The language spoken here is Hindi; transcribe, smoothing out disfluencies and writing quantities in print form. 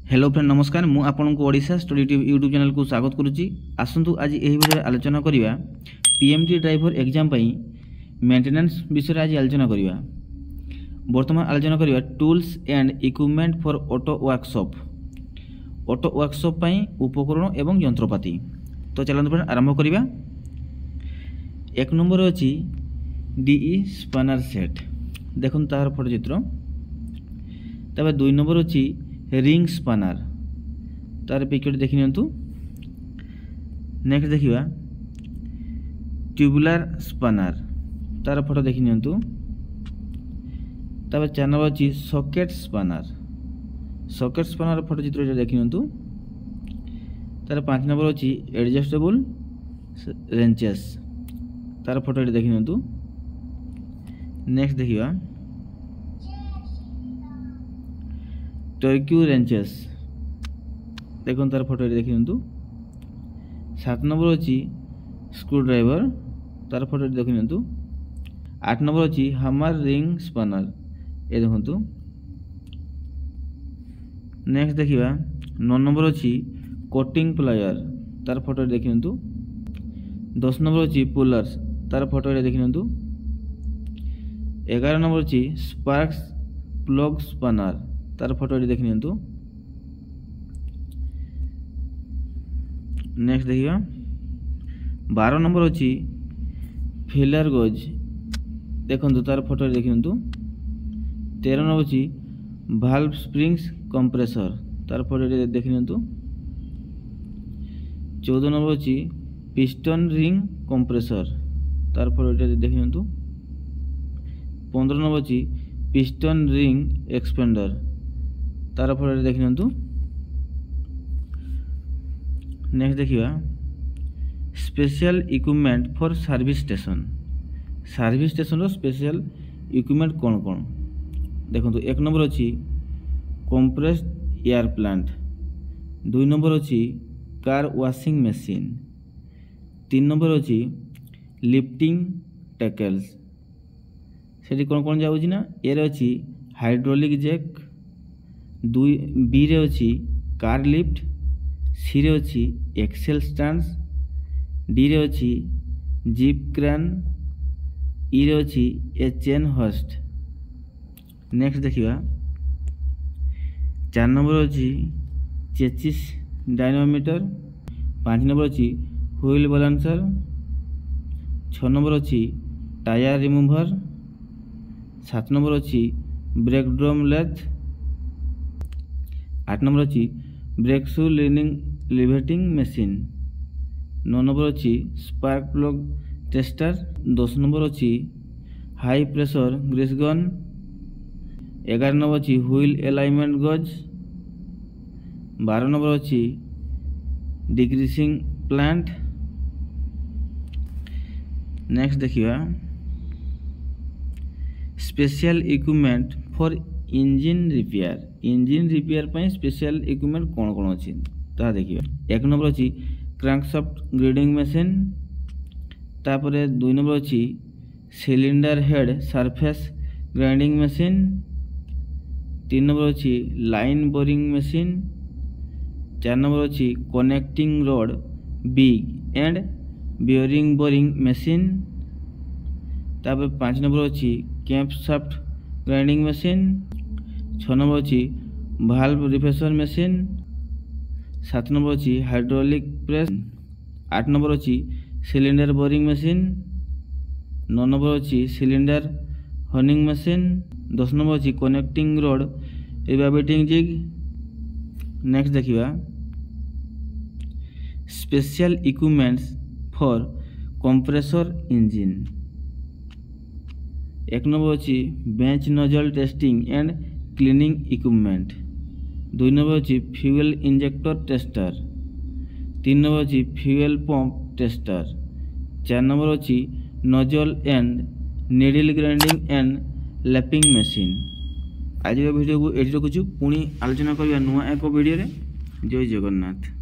हेलो फ्रेंड नमस्कार मु आपन को Odisha study tube YouTube channel को स्वागत करुच्ची। आसतु आज यही वीडियो आलोचना करिया पीएमटी ड्राइवर एग्जाम पई मेंटेनेंस विषय आज आलोचना करिया। वर्तमान आलोचना करिया tools and equipment for auto workshop पई उपकरण एवं यंत्रपाति। तो चलନ୍ତୁ फ्रेंड आरंभ करिया। एक नंबर अछि डीई स्पैनर सेट, देखुन तार फोटो चित्र। तबे दुई नंबर अछि रिंग स्पैनर, तार पिक्चर देखि नियंतु। नेक्स्ट देखिबा ट्यूबुलर स्पैनर, तार फोटो देखि नियंतु। तबे 4 नंबर अछि सॉकेट स्पैनर फोटो चित्र देखि नियंतु। तार 5 नंबर अछि एडजस्टेबल रेंचेस, तार फोटो देखि नियंतु। नेक्स्ट देखिबा टर्क्यू रेंचेस, देखो तार फोटो देखि नियंतु। 7 नंबर अछि स्क्रू ड्राइवर, तार फोटो देखि नियंतु। 8 नंबर अछि हैमर रिंग स्पैनर, ए देखंतु। नेक्स्ट देखिबा 9 नंबर अछि कटिंग प्लायर, तार फोटो देखि नियंतु। 10 नंबर अछि पुलर्स, तार फोटो देखि नियंतु। 11 नंबर अछि स्पार्क्स प्लग स्पैनर, तार फोटो देखि नियंतु। नेक्स्ट देखिबा 12 नंबर अछि फिलर गोज, देखंतु तार फोटो देखि नियंतु। 13 नंबर अछि भाल्व स्प्रिंग्स कंप्रेसर, तार फोटो देखि नियंतु। 14 नंबर अछि पिस्टन रिंग कंप्रेसर, तार फोटो देखि नियंतु। 15 नंबर अछि पिस्टन रिंग एक्सपेंडर, तार फोटो देखि नियंतु। नेक्स्ट देखिबा special equipment for service station रो स्पेशल इक्विपमेंट कोन कोन देखंतु। 1 नंबर अछि कंप्रेस्ड एयर प्लांट, 2 नंबर अछि कार वॉशिंग मशीन, 3 नंबर अछि लिफ्टिंग टैकल्स, सेठी कोन कोन जाउछि ना ए रे अछि हाइड्रोलिक जैक, बी रे अछि कार लिफ्ट, सी रे अछि एक्सेल स्टैंड्स, डी रे अछि जीप क्रेन, ई रे अछि ए चेन होस्ट। नेक्स्ट देखिबा 4 नंबर अछि चेसिस डायनामोमीटर, 5 नंबर अछि व्हील बैलेंसर, 6 नंबर अछि टायर रिमूवर, 7 नंबर अछि ब्रेक ड्रम लेथ, 8 नंबर अछि ब्रेक शू लिवेटिंग मशीन, 9 नंबर अछि स्पार्क प्लग टेस्टर, 10 नंबर अछि high pressure grease gun, 11 number अछि व्हील अलाइनमेंट गज, 12 नंबर अछि डिग्रीसिंग प्लांट। नेक्स्ट देखिबा special equipment for engine repair पई स्पेशल इक्विपमेंट कोन कोन अछि ता देखिबा। 1 नंबर अछि क्रैंकशाफ्ट ग्रेडिंग मशीन, तापरे 2 नंबर अछि cylinder head surface grinding machine, 3 number अछि लाइन बोरिंग मशीन, 4 नंबर अछि connecting rod big end bearing boring machine, तापर 5 नंबर अछि कैम्पशाफ्ट ग्राइंडिंग मशीन, 6 नंबर अछि भाल्व रिफ्रेशर मशीन, 7 नंबर अछि हाइड्रोलिक प्रेस, 8 नंबर अछि सिलेंडर बोरिंग मशीन, 9 नंबर अछि सिलेंडर हर्निंग मशीन, 10 नंबर अछि connecting rod riveting jig. Next देखिबा special equipments for compressor engine. 1 number अछि bench nozzle testing and cleaning equipment, 2 number अछि फ्यूल इंजेक्टर टेस्टर, 3 नंबर अछि फ्यूल पंप टेस्टर, 4 नंबर अछि nozzle and needle grinding and lapping machine. आज वीडियो को एडी रखुछु, पुणी आलोचना करिया नुआ एक वीडियो रे। जय जगन्नाथ।